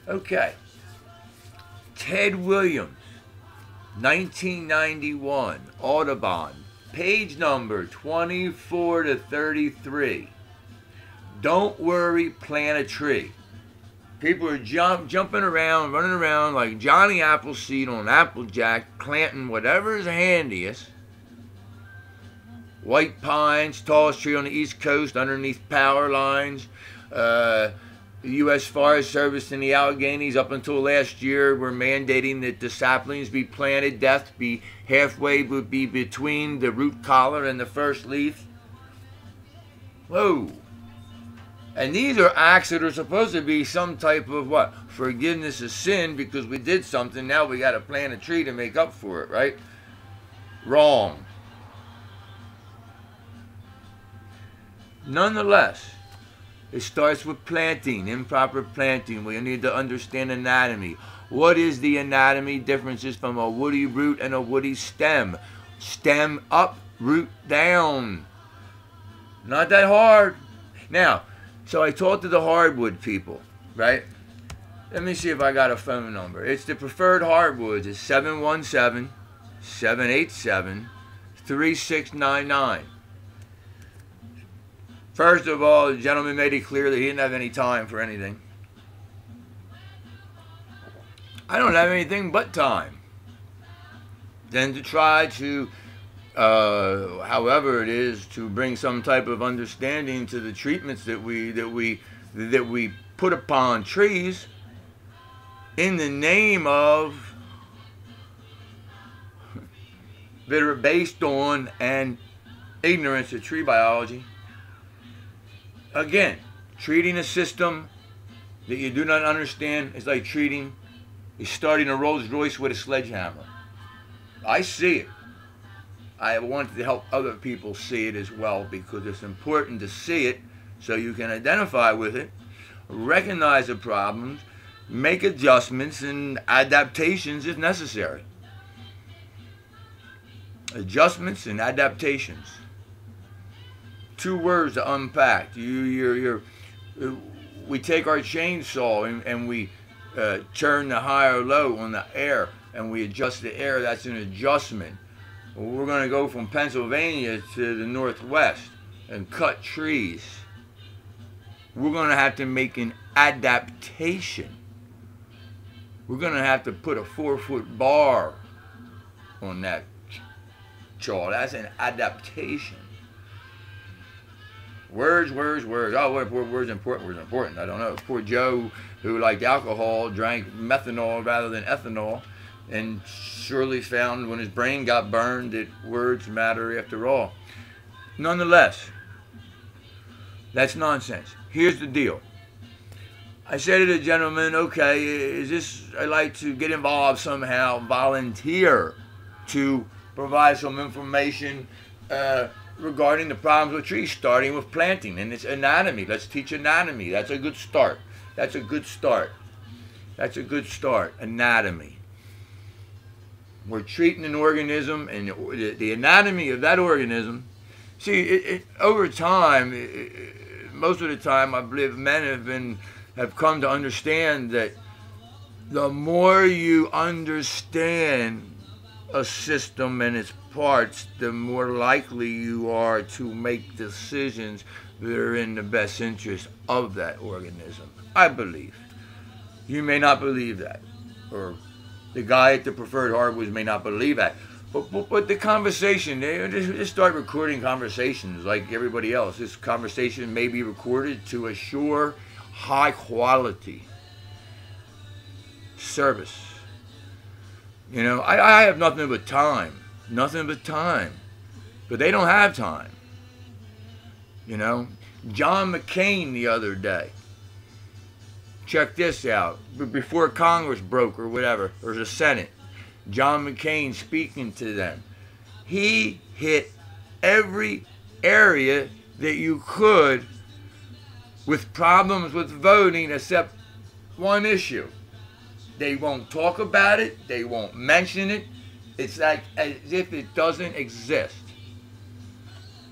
Okay. Ted Williams, 1991, Audubon, page number 24 to 33. Don't worry, plant a tree. People are jumping around, running around like Johnny Appleseed on Applejack, planting whatever is handiest. White pines, tallest tree on the East Coast underneath power lines. The U.S. Forest Service in the Alleghenies up until last year were mandating that the saplings be planted, depth be halfway would be between the root collar and the first leaf. Whoa. And these are acts that are supposed to be some type of what? Forgiveness of sin because we did something, now we got to plant a tree to make up for it, right? Wrong. Nonetheless, it starts with planting, improper planting. We need to understand anatomy. What is the anatomy differences from a woody root and a woody stem? Stem up, root down. Not that hard. Now, so I talked to the hardwood people, right? Let me see if I got a phone number. It's the preferred hardwoods. It's 717-787-3699. First of all, the gentleman made it clear that he didn't have any time for anything. I don't have anything but time. Then to try to, however it is, to bring some type of understanding to the treatments that we put upon trees in the name of that are based on an ignorance of tree biology. Again, treating a system that you do not understand is like starting a Rolls Royce with a sledgehammer. I see it. I want to help other people see it as well because it's important to see it so you can identify with it, recognize the problems, make adjustments and adaptations if necessary. Adjustments and adaptations. Two words to unpack. We take our chainsaw and we turn the high or low on the air and we adjust the air. That's an adjustment. Well, we're going to go from Pennsylvania to the Northwest and cut trees. We're going to have to make an adaptation. We're going to have to put a 4-foot bar on that chaw. That's an adaptation. Words. Oh, words important. Words important. I don't know. Poor Joe, who liked alcohol, drank methanol rather than ethanol, and surely found when his brain got burned that words matter after all. Nonetheless, that's nonsense. Here's the deal. I said to the gentleman, okay, I'd like to get involved somehow, volunteer to provide some information regarding the problems with trees, starting with planting and its anatomy. Let's teach anatomy. That's a good start. That's a good start. Anatomy. We're treating an organism and the anatomy of that organism. See, over time, most of the time, I believe men have come to understand that the more you understand a system and its parts, the more likely you are to make decisions that are in the best interest of that organism. I believe. You may not believe that, or the guy at the preferred hardwoods may not believe that. But the conversation, they just start recording conversations like everybody else. This conversation may be recorded to assure high quality service. You know, I have nothing but time. But they don't have time. You know, John McCain the other day, check this out, before Congress broke or whatever, or the Senate, John McCain speaking to them, he hit every area that you could with problems with voting except one issue. They won't talk about it. They won't mention it. It's like as if it doesn't exist.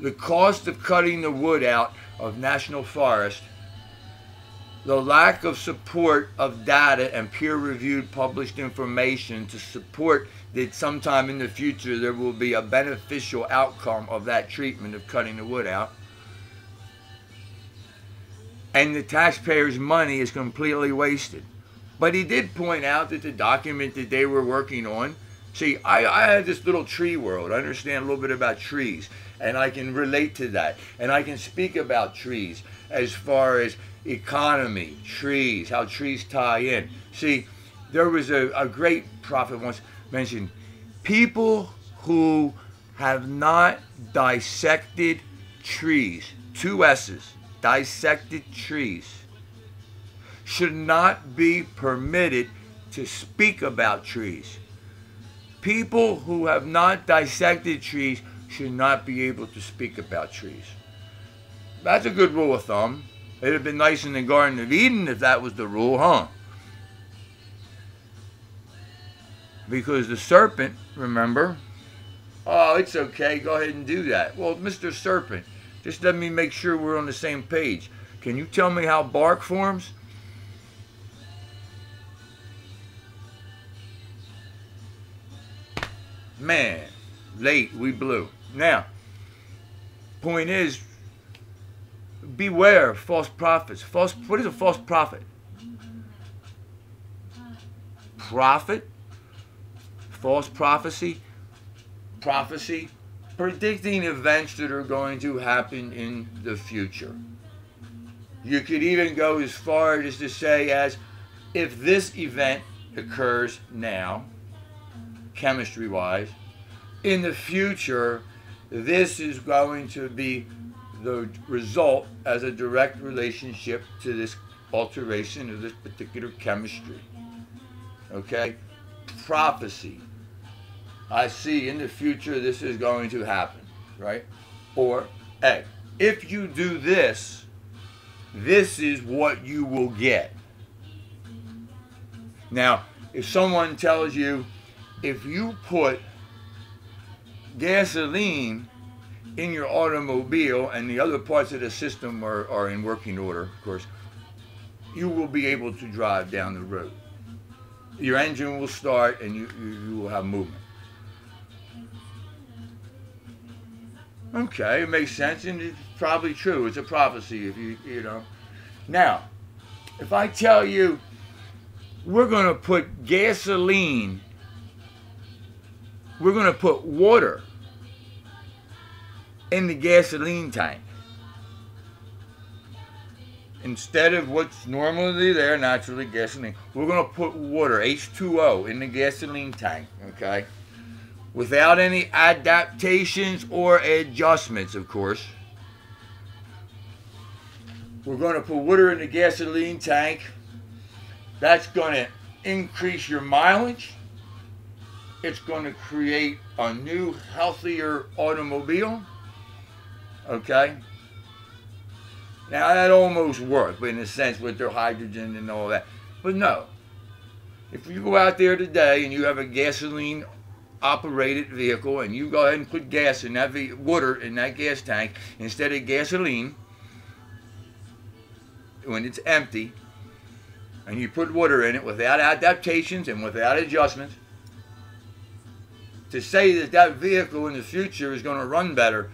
The cost of cutting the wood out of national forest The lack of support of data and peer-reviewed published information to support that sometime in the future there will be a beneficial outcome of that treatment of cutting the wood out. And the taxpayers' money is completely wasted. But he did point out that the document that they were working on, see, I had this little tree world. I understand a little bit about trees, and I can relate to that. And I can speak about trees as far as economy, trees, how trees tie in. See, there was a great prophet once mentioned, people who have not dissected trees, 2 S's, dissected trees, should not be permitted to speak about trees. People who have not dissected trees should not be able to speak about trees. That's a good rule of thumb. It'd have been nice in the Garden of Eden if that was the rule, huh? Because the serpent, remember? Oh, it's okay, go ahead and do that. Well, Mr. Serpent, just let me make sure we're on the same page. Can you tell me how bark forms? Man, late, we blew. Now, point is, beware of false prophets. What is a false prophet? Prophet? False prophecy? Prophecy? Predicting events that are going to happen in the future. You could even go as far as to say as, if this event occurs now, chemistry-wise, in the future, this is going to be the result as a direct relationship to this alteration of this particular chemistry. Okay? Prophecy. I see in the future this is going to happen, right? Or, hey, if you do this, this is what you will get. Now, if someone tells you, if you put gasoline in your automobile and the other parts of the system are in working order, of course, you will be able to drive down the road. Your engine will start and you will have movement. Okay, it makes sense and it's probably true. It's a prophecy if you know. Now, if I tell you we're going to put gasoline, we're going to put water in the gasoline tank. Instead of what's normally there, naturally gasoline, we're going to put water, H2O, in the gasoline tank, okay? Without any adaptations or adjustments, of course. We're going to put water in the gasoline tank. That's going to increase your mileage. It's going to create a new, healthier automobile. Okay? Now, that almost worked, in a sense, with their hydrogen and all that. But no. If you go out there today and you have a gasoline-operated vehicle and you go ahead and put gas in that water in that gas tank instead of gasoline, when it's empty, and you put water in it without adaptations and without adjustments, to say that that vehicle in the future is going to run better,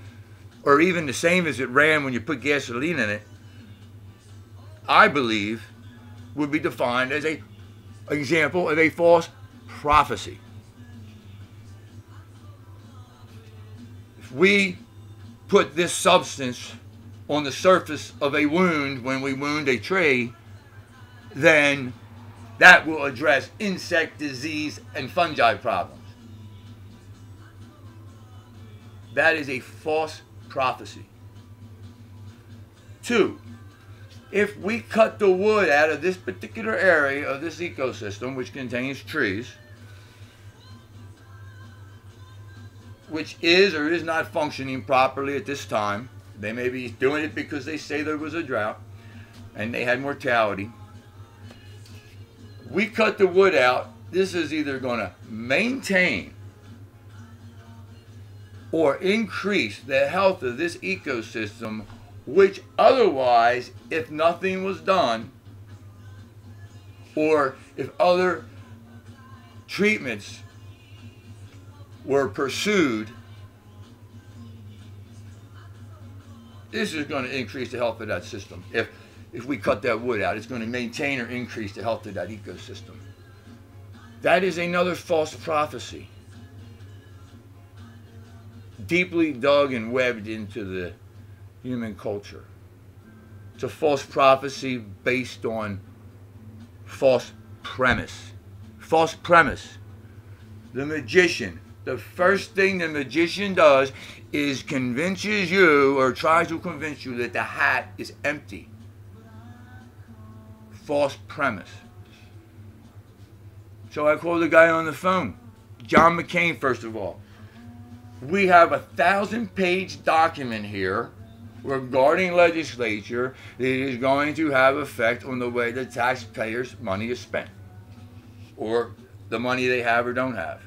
or even the same as it ran when you put gasoline in it, I believe would be defined as an example of a false prophecy. If we put this substance on the surface of a wound when we wound a tree, then that will address insect disease and fungi problems. That is a false prophecy. 2, if we cut the wood out of this particular area of this ecosystem, which contains trees, which is or is not functioning properly at this time, they may be doing it because they say there was a drought and they had mortality. We cut the wood out, this is either going to maintain or increase the health of this ecosystem, which otherwise, if nothing was done, or if other treatments were pursued, this is going to increase the health of that system. If we cut that wood out, it's going to maintain or increase the health of that ecosystem. That is another false prophecy, deeply dug and webbed into the human culture. It's a false prophecy based on false premise. False premise. The magician, the first thing the magician does is convinces you, or tries to convince you, that the hat is empty. False premise. So I called the guy on the phone, John McCain, first of all. We have a 1,000-page document here regarding legislature that is going to have effect on the way the taxpayers' money is spent, or the money they have or don't have.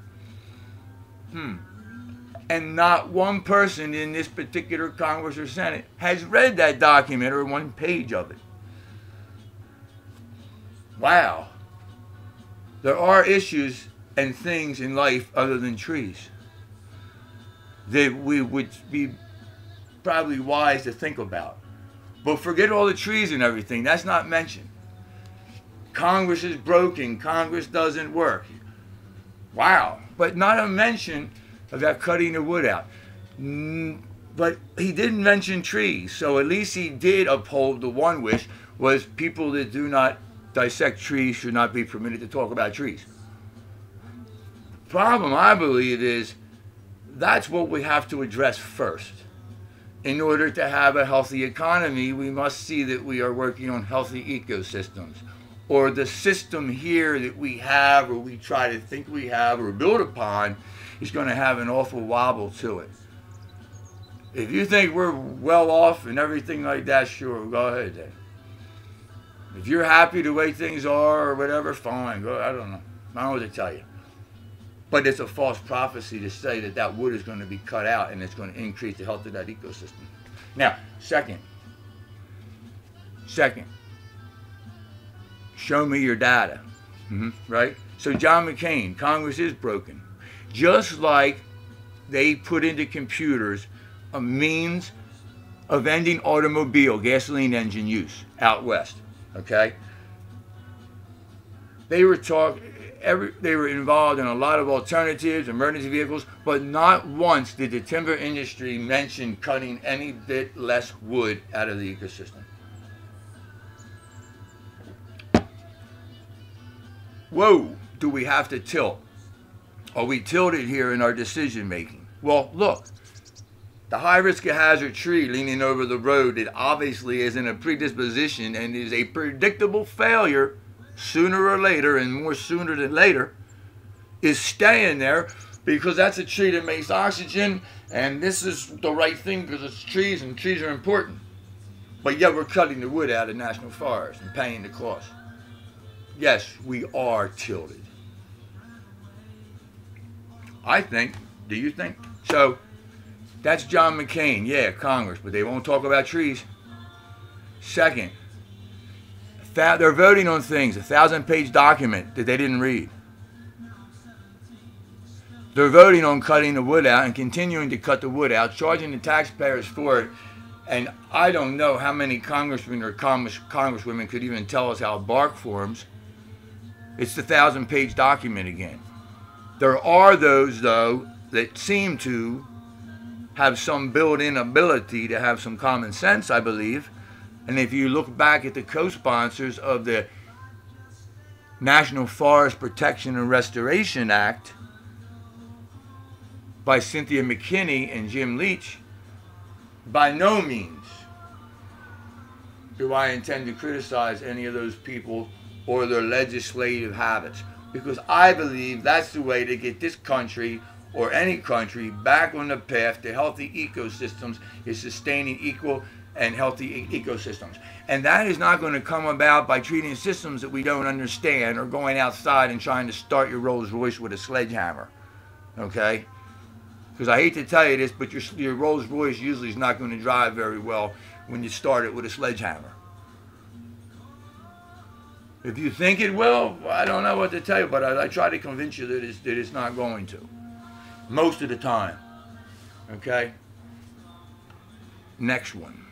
And not one person in this particular Congress or Senate has read that document or one page of it. Wow. There are issues and things in life other than trees that we would be probably wise to think about. But forget all the trees and everything. That's not mentioned. Congress is broken. Congress doesn't work. Wow. But not a mention about cutting the wood out. But he didn't mention trees. So at least he did uphold the one wish, was people that do not dissect trees should not be permitted to talk about trees. The problem, I believe, is that's what we have to address first. In order to have a healthy economy, we must see that we are working on healthy ecosystems. Or the system here that we have, or we try to think we have, or build upon, is going to have an awful wobble to it. If you think we're well off and everything like that, sure, go ahead then. If you're happy the way things are or whatever, fine. Go, I don't know. I don't know what to tell you. But it's a false prophecy to say that that wood is going to be cut out and it's going to increase the health of that ecosystem. Now, second, show me your data, right? So John McCain, Congress is broken. Just like they put into computers a means of ending automobile, gasoline engine use out west, okay? They were involved in a lot of alternatives, emergency vehicles, but not once did the timber industry mention cutting any bit less wood out of the ecosystem. Whoa, do we have to tilt? Are we tilted here in our decision making? Well, look, the high risk of hazard tree leaning over the road that obviously is in a predisposition and is a predictable failure sooner or later, and more sooner than later, is staying there because that's a tree that makes oxygen, and this is the right thing because it's trees and trees are important. But yet we're cutting the wood out of national forests and paying the cost. Yes, we are tilted. I think. Do you think? So that's John McCain. Yeah, Congress, but they won't talk about trees. Second, they're voting on things, a 1,000-page document that they didn't read. They're voting on cutting the wood out and continuing to cut the wood out, charging the taxpayers for it. And I don't know how many congressmen or congresswomen could even tell us how bark forms. It's the 1,000-page document again. There are those, though, that seem to have some built-in ability to have some common sense, I believe. And if you look back at the co-sponsors of the National Forest Protection and Restoration Act by Cynthia McKinney and Jim Leach, by no means do I intend to criticize any of those people or their legislative habits, because I believe that's the way to get this country or any country back on the path to healthy ecosystems, is sustaining equal and healthy ecosystems. And that is not going to come about by treating systems that we don't understand or going outside and trying to start your Rolls Royce with a sledgehammer, okay? Because I hate to tell you this, but your Rolls Royce usually is not going to drive very well when you start it with a sledgehammer. If you think it will, I don't know what to tell you, but I try to convince you that it's not going to. Most of the time. Okay? Next one.